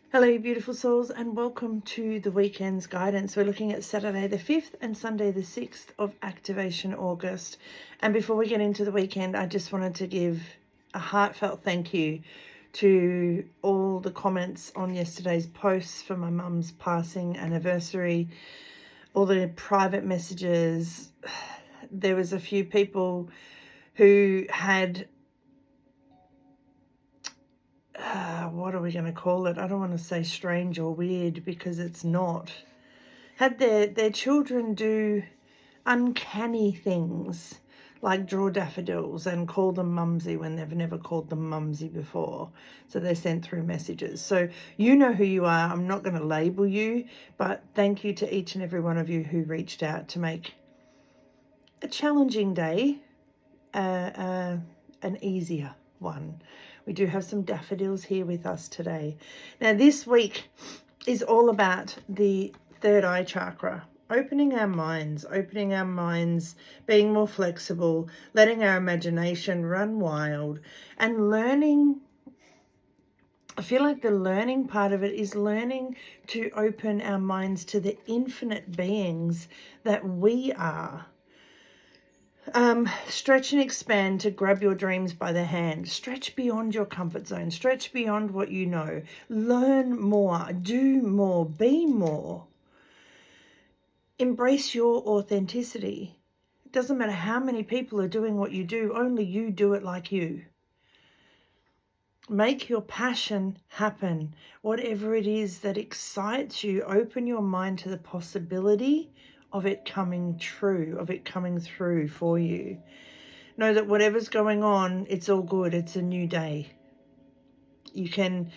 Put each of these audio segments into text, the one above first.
Hello, you beautiful souls, and welcome to the weekend's guidance. We're looking at Saturday the 5th and Sunday the 6th of Activation August. And before we get into the weekend, I just wanted to give a heartfelt thank you to all the comments on yesterday's posts for my mum's passing anniversary, all the private messages. There was a few people who had what are we going to call it? I don't want to say strange or weird because it's not. Had their children do uncanny things like draw daffodils and call them mumsy when they've never called them mumsy before. So they sent through messages. So you know who you are. I'm not going to label you, but thank you to each and every one of you who reached out to make a challenging day an easier one. We do have some daffodils here with us today. Now this week is all about the third eye chakra, opening our minds, being more flexible, letting our imagination run wild, and learning. I feel like the learning part of it is learning to open our minds to the infinite beings that we are. Stretch and expand to grab your dreams by the hand. Stretch beyond your comfort zone. Stretch beyond what you know. Learn more. Do more. Be more. Embrace your authenticity. It doesn't matter how many people are doing what you do. Only you do it like you. Make your passion happen. Whatever it is that excites you, open your mind to the possibility of it coming true, of it coming through for you. Know that whatever's going on, it's all good. It's a new day. You can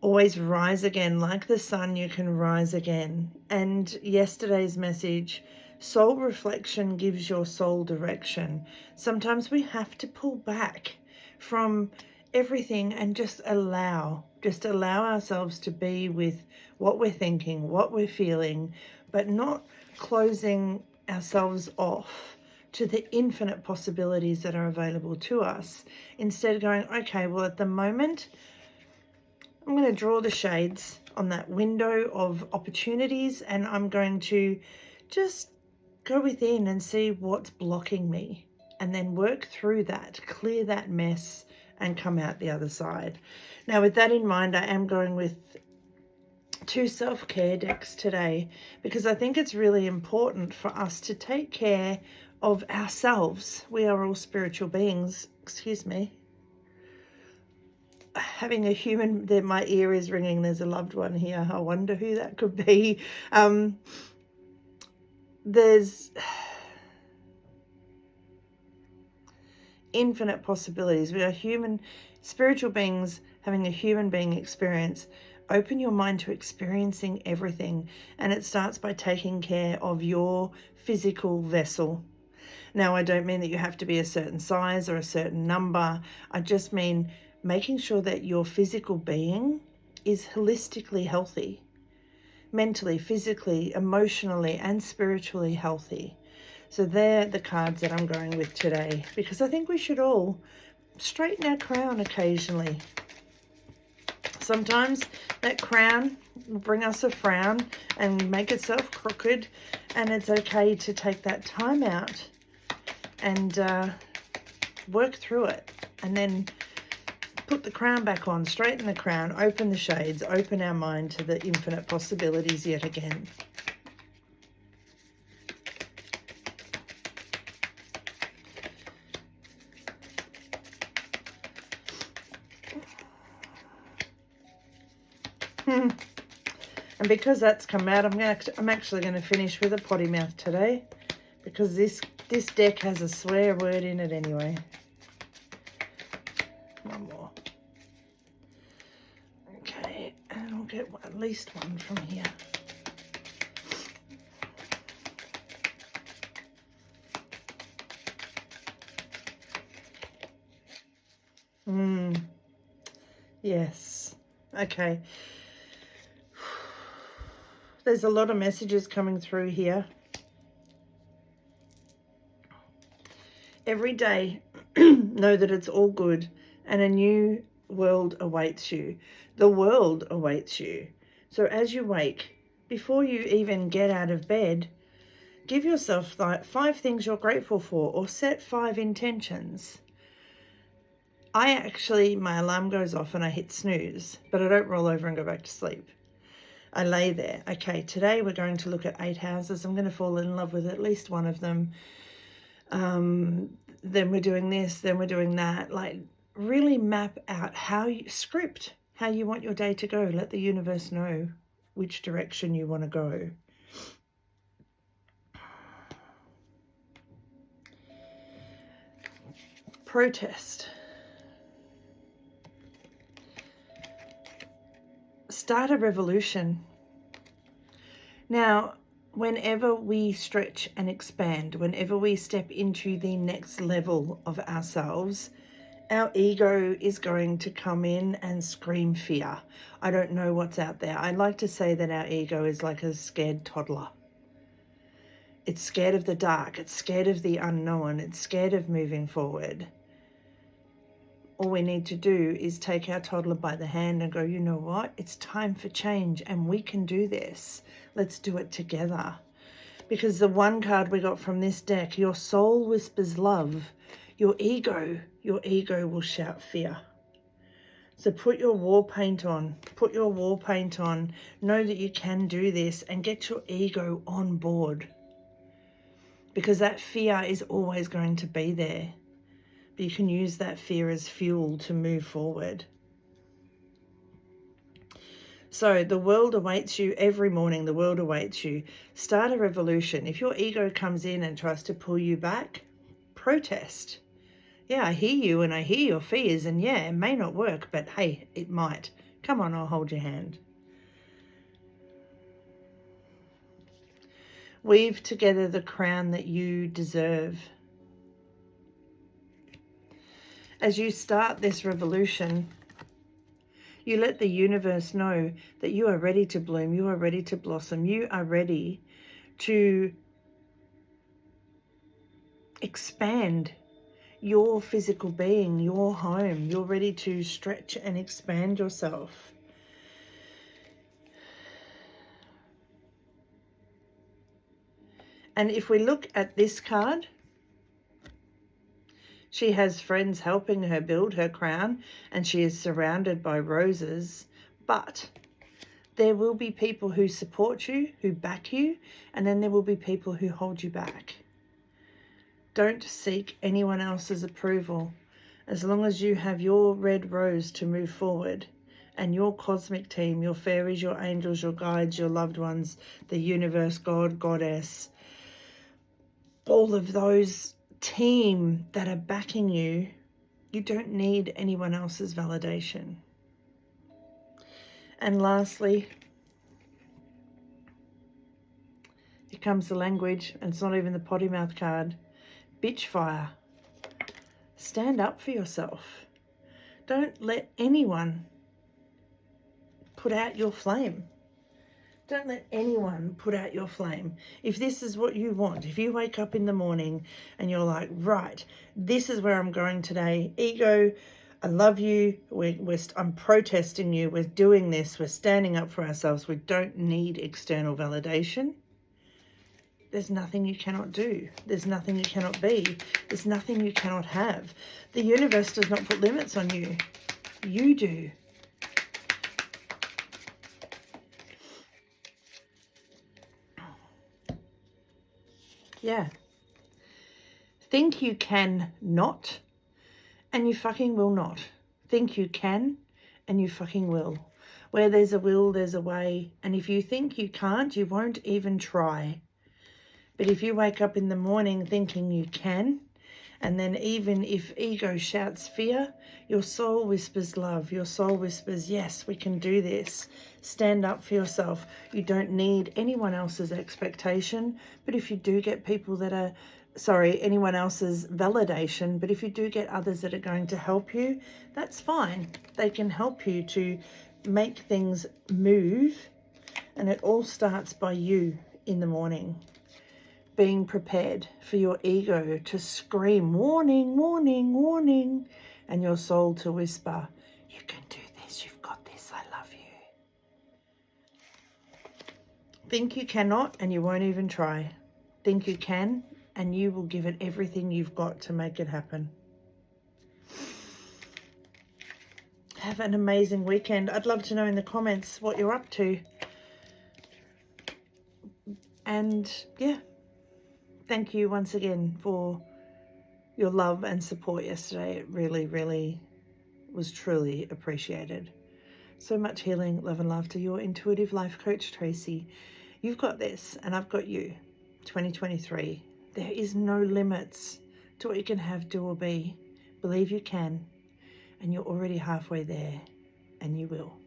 always rise again. Like the sun, you can rise again. And yesterday's message, soul reflection gives your soul direction. Sometimes we have to pull back from everything and just allow ourselves to be with what we're thinking, what we're feeling, but not closing ourselves off to the infinite possibilities that are available to us. Instead going, okay, well, at the moment, I'm going to draw the shades on that window of opportunities, and I'm going to just go within and see what's blocking me, and then work through that, clear that mess, and come out the other side. Now, with that in mind, I am going with 2 self-care decks today because I think it's really important for us to take care of ourselves. We are all spiritual beings. Excuse me. Having a human, my ear is ringing. There's a loved one here. I wonder who that could be. There's infinite possibilities. We are human, spiritual beings having a human being experience. Open your mind to experiencing everything, and it starts by taking care of your physical vessel. Now, I don't mean that you have to be a certain size or a certain number. I just mean making sure that your physical being is holistically healthy, mentally, physically, emotionally, and spiritually healthy. So they're the cards that I'm going with today, because I think we should all straighten our crown occasionally. Sometimes that crown will bring us a frown and make itself crooked, and it's okay to take that time out and work through it, and then put the crown back on, straighten the crown, open the shades, open our mind to the infinite possibilities yet again. And because that's come out, I'm actually going to finish with a potty mouth today, because this deck has a swear word in it anyway. One more. Okay, and I'll get at least one from here. Yes. Okay. There's a lot of messages coming through here. Every day, know that it's all good and a new world awaits you. The world awaits you. So as you wake, before you even get out of bed, give yourself like 5 things you're grateful for, or set 5 intentions. My alarm goes off and I hit snooze, but I don't roll over and go back to sleep. I lay there. Okay, today we're going to look at 8 houses. I'm going to fall in love with at least one of them. Then we're doing this, then we're doing that. Like, really map out how you want your day to go. Let the universe know which direction you want to go. Protest. Start a revolution. Now, whenever we stretch and expand, whenever we step into the next level of ourselves, our ego is going to come in and scream fear. I don't know what's out there. I like to say that our ego is like a scared toddler. It's scared of the dark. It's scared of the unknown. It's scared of moving forward. All we need to do is take our toddler by the hand and go, you know what? It's time for change and we can do this. Let's do it together. Because the one card we got from this deck, your soul whispers love. Your ego will shout fear. So put your war paint on. Put your war paint on. Know that you can do this and get your ego on board. Because that fear is always going to be there. But you can use that fear as fuel to move forward. So the world awaits you every morning. The world awaits you. Start a revolution. If your ego comes in and tries to pull you back, protest. Yeah, I hear you and I hear your fears, and yeah, it may not work, but hey, it might. Come on, I'll hold your hand. Weave together the crown that you deserve. As you start this revolution, you let the universe know that you are ready to bloom, you are ready to blossom, you are ready to expand your physical being, your home. You're ready to stretch and expand yourself. And if we look at this card, she has friends helping her build her crown and she is surrounded by roses, but there will be people who support you, who back you, and then there will be people who hold you back. Don't seek anyone else's approval. As long as you have your red rose to move forward and your cosmic team, your fairies, your angels, your guides, your loved ones, the universe, God, goddess, all of those team that are backing you, you don't need anyone else's validation. And lastly, here comes the language, and it's not even the potty mouth card. Bitch fire. Stand up for yourself. Don't let anyone put out your flame. Don't let anyone put out your flame. If this is what you want, if you wake up in the morning and you're like, right, this is where I'm going today. Ego, I love you. I'm protesting you. We're doing this. We're standing up for ourselves. We don't need external validation. There's nothing you cannot do. There's nothing you cannot be. There's nothing you cannot have. The universe does not put limits on you. You do. Yeah. Think you can not, and you fucking will not. Think you can, and you fucking will. Where there's a will, there's a way. And if you think you can't, you won't even try. But if you wake up in the morning thinking you can, and then even if ego shouts fear, your soul whispers love. Your soul whispers, yes, we can do this. Stand up for yourself. You don't need anyone else's expectation. But if you do get people that are, anyone else's validation, but if you do get others that are going to help you, that's fine. They can help you to make things move. And it all starts by you in the morning. Being prepared for your ego to scream, warning, warning, warning, and your soul to whisper, you can do this, you've got this, I Think you cannot and you won't even try. Think you can and you will give it everything you've got to make it happen. Have an amazing weekend. I'd love to know in the comments what you're up to. And yeah, thank you once again for your love and support yesterday. It really, really was truly appreciated. So much healing, love and laughter. Your intuitive life coach, Tracy. You've got this and I've got you. 2023. There is no limits to what you can have, do or be. Believe you can, and you're already halfway there, and you will.